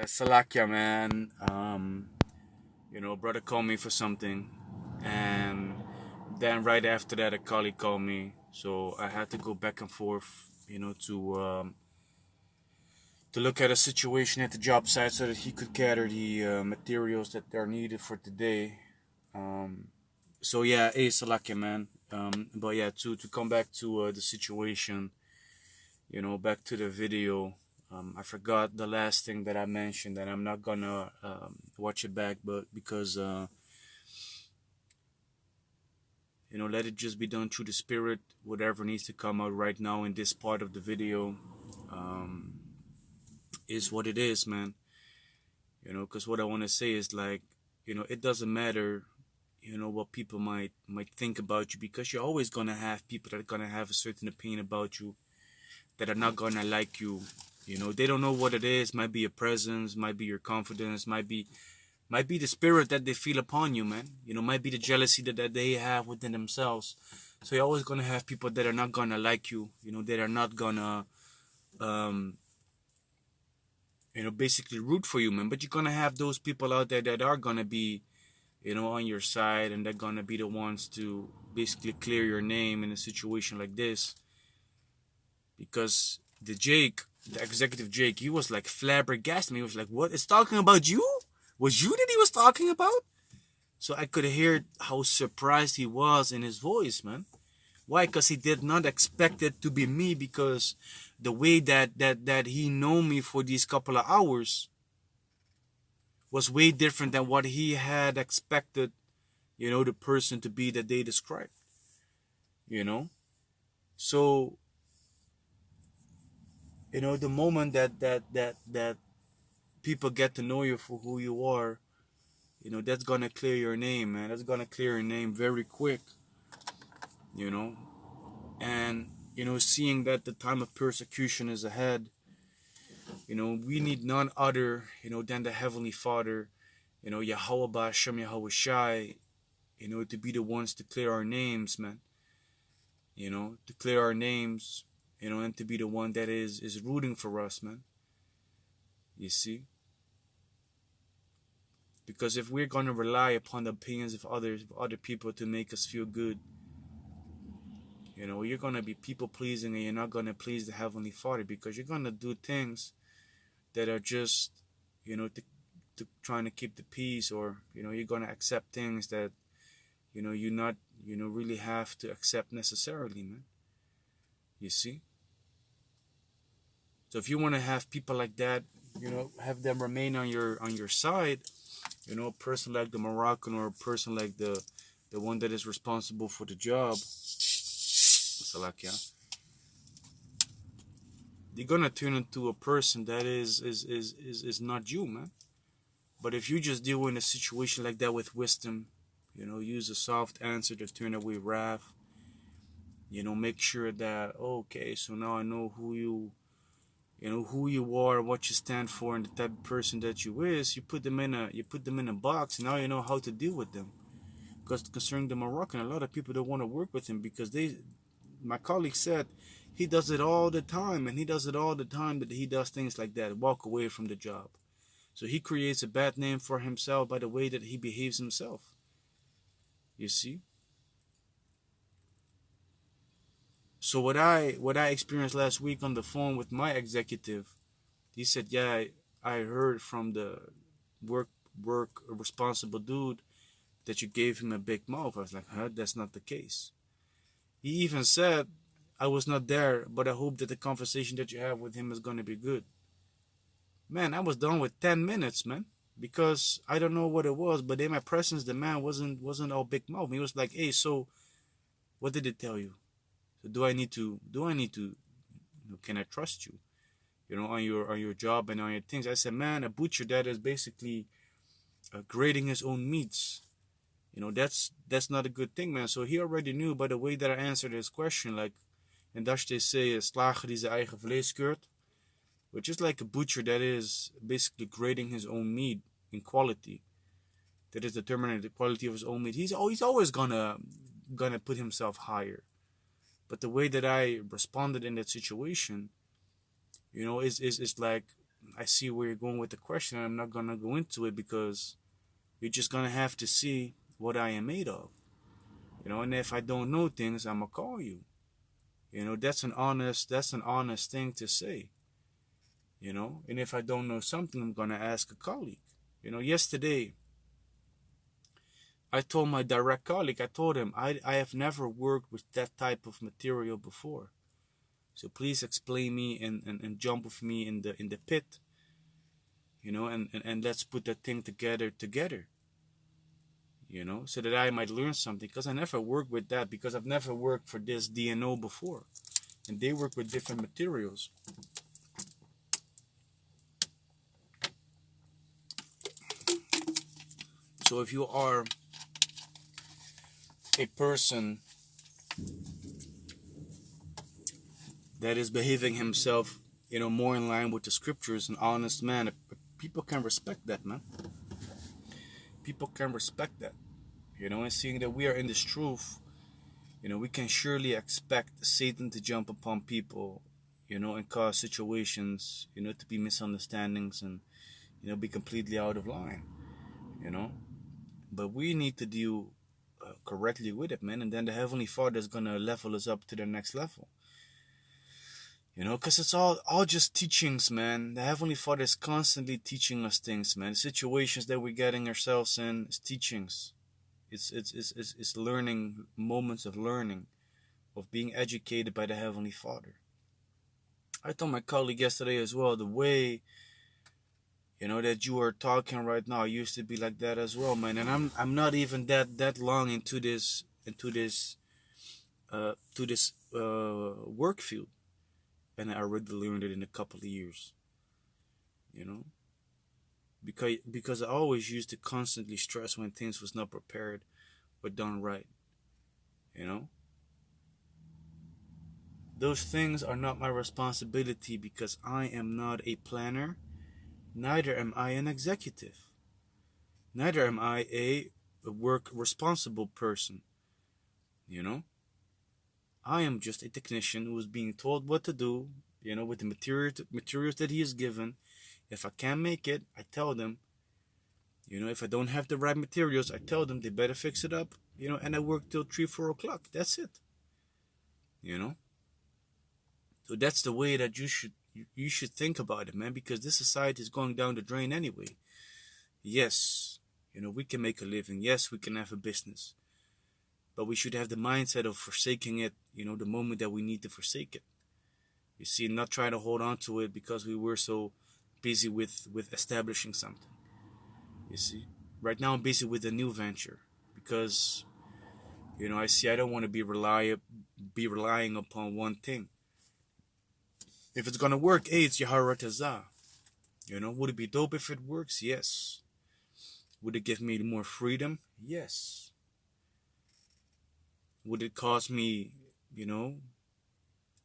Salakia, man. Brother called me for something, and then right after that, a colleague called me, so I had to go back and forth, to look at a situation at the job site so that he could gather the materials that are needed for today. So yeah, hey, Salakia, man. But yeah, to come back to the situation, back to the video. I forgot the last thing that I mentioned, and I'm not gonna watch it back, but because let it just be done through the spirit. Whatever needs to come out right now in this part of the video um, is what it is, man. Because what I want to say is like, it doesn't matter, what people might think about you, because you're always gonna have people that are gonna have a certain opinion about you, that are not gonna like you. They don't know what it is. Might be your presence, might be your confidence, might be the spirit that they feel upon you, man. Might be the jealousy that they have within themselves. So you're always gonna have people that are not gonna like you. That are not gonna, um, basically root for you, man. But you're gonna have those people out there that are gonna be, on your side, and they're gonna be the ones to basically clear your name in a situation like this. Because the executive Jake, he was like flabbergasted. He was like, "What? It's talking about you? Was you that he was talking about?" So I could hear how surprised he was in his voice, man. Why? Because he did not expect it to be me. Because the way that he know me for these couple of hours was way different than what he had expected. The person to be that they described. You know. So the moment that people get to know you for who you are, that's gonna clear your name, man. That's gonna clear your name very quick. You know, and seeing that the time of persecution is ahead, we need none other, than the Heavenly Father, Yahweh Ba'Shem Yahweh Shai, to be the ones to clear our names, man. To clear our names, and to be the one that is rooting for us, man. You see? Because if we're gonna rely upon the opinions of other people to make us feel good, you're gonna be people pleasing, and you're not gonna please the Heavenly Father, because you're gonna do things that are just, to trying to keep the peace, or you're gonna accept things that you not really have to accept necessarily, man. You see? So if you want to have people like that, have them remain on your side, a person like the Moroccan, or a person like the one that is responsible for the job, Salakia, you're gonna turn into a person that is not you, man. But if you just deal in a situation like that with wisdom, use a soft answer to turn away wrath. Make sure that, okay, so now I know who you are, what you stand for, and the type of person that you is. You put them in a box, and now you know how to deal with them. Because concerning the Moroccan, a lot of people don't want to work with him, because my colleague said he does it all the time, and he does it all the time that he does things like that, walk away from the job. So he creates a bad name for himself by the way that he behaves himself. You see? So what I experienced last week on the phone with my executive, he said, "Yeah, I heard from the work responsible dude that you gave him a big mouth." I was like, "Huh? That's not the case." He even said, "I was not there, but I hope that the conversation that you have with him is gonna be good." Man, I was done with 10 minutes, man. Because I don't know what it was, but in my presence, the man wasn't all big mouth. He was like, "Hey, so what did it tell you? So do I need to can I trust you? On your job and on your things." I said, "Man, a butcher that is basically grading his own meats. That's not a good thing, man." So he already knew by the way that I answered his question, like in Dutch they say a slager die zijn eigen vlees keurt, which is like a butcher that is basically grading his own meat in quality. That is determining the quality of his own meat. He's always gonna put himself higher. But the way that I responded in that situation, is like, I see where you're going with the question. I'm not gonna go into it because you're just gonna have to see what I am made of. And if I don't know things, I'm gonna call you. That's an honest thing to say. And if I don't know something, I'm gonna ask a colleague. Yesterday I told my direct colleague, I told him I have never worked with that type of material before. So please explain me and jump with me in the pit, and let's put that thing together, so that I might learn something. Because I never worked with that, because I've never worked for this DNO before. And they work with different materials. So if you are a person that is behaving himself, more in line with the scriptures, an honest man, people can respect that, man. People can respect that, and seeing that we are in this truth, we can surely expect Satan to jump upon people, and cause situations, to be misunderstandings and, be completely out of line, But we need to deal correctly with it, man, and then the Heavenly Father is gonna level us up to the next level. Because it's all just teachings, man. The Heavenly Father is constantly teaching us things, man. The situations that we're getting ourselves in is teachings. It's learning, moments of learning, of being educated by the Heavenly Father. I told my colleague yesterday as well, the way, that you are talking right now, I used to be like that as well, man. And I'm not even that long into this work field. And I already learned it in a couple of years, because I always used to constantly stress when things was not prepared or done right, Those things are not my responsibility because I am not a planner, neither am I an executive, neither am I a work responsible person, I am just a technician who is being told what to do, with the materials that he is given. If I can't make it, I tell them, if I don't have the right materials, I tell them they better fix it up, and I work till 3-4 o'clock. That's it. So that's the way that you should think about it, man, because this society is going down the drain anyway. Yes, we can make a living. Yes, we can have a business. But we should have the mindset of forsaking it, the moment that we need to forsake it. You see, not trying to hold on to it because we were so busy with establishing something. You see, right now I'm busy with a new venture because, I don't want to be relying upon one thing. If it's gonna work, hey, it's Yaharatazah. Would it be dope if it works? Yes. Would it give me more freedom? Yes. Would it cause me,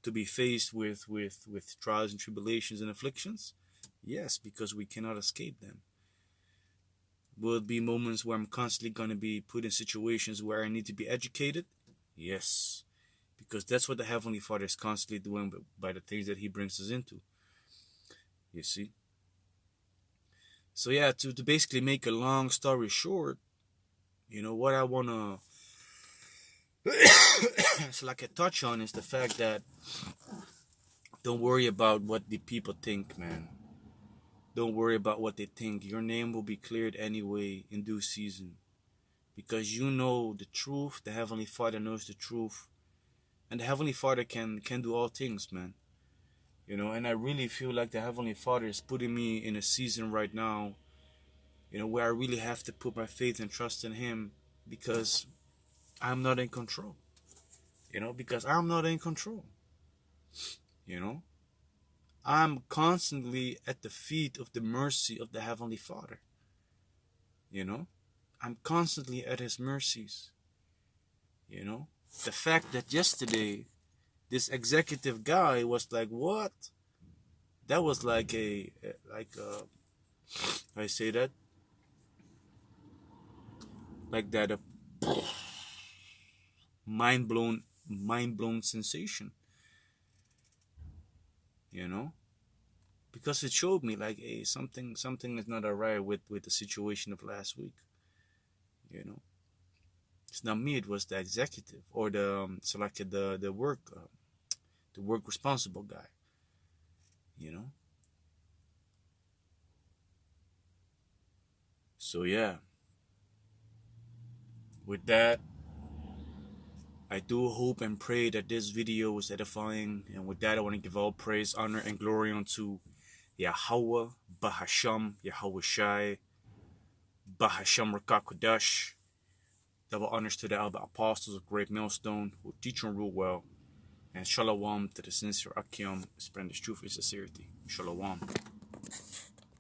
to be faced with trials and tribulations and afflictions? Yes, because we cannot escape them. Will it be moments where I'm constantly going to be put in situations where I need to be educated? Yes, because that's what the Heavenly Father is constantly doing by the things that He brings us into. You see? So yeah, to basically make a long story short, what I want to so like I touch on is the fact that don't worry about what the people think, man. Don't worry about what they think. Your name will be cleared anyway in due season. Because you know the truth, the Heavenly Father knows the truth. And the Heavenly Father can do all things, man. And I really feel like the Heavenly Father is putting me in a season right now, where I really have to put my faith and trust in Him because I'm not in control. Because I'm not in control. I'm constantly at the feet of the mercy of the Heavenly Father. I'm constantly at His mercies. The fact that yesterday this executive guy was like, what? That was like I say that, like that, a mind blown sensation. because it showed me like, hey, something is not alright with the situation of last week. You know, it's not me. It was the executive or the work responsible guy. You know. So yeah, with that, I do hope and pray that this video was edifying. And with that, I want to give all praise, honor, and glory unto Yahweh, Bahasham, Yahweh Shai, Bahasham Rakakodash. Double honors to the elder apostles of Great Millstone who teach and rule well. And shalom to the sincere Akim, spreading this truth and sincerity. Shalom.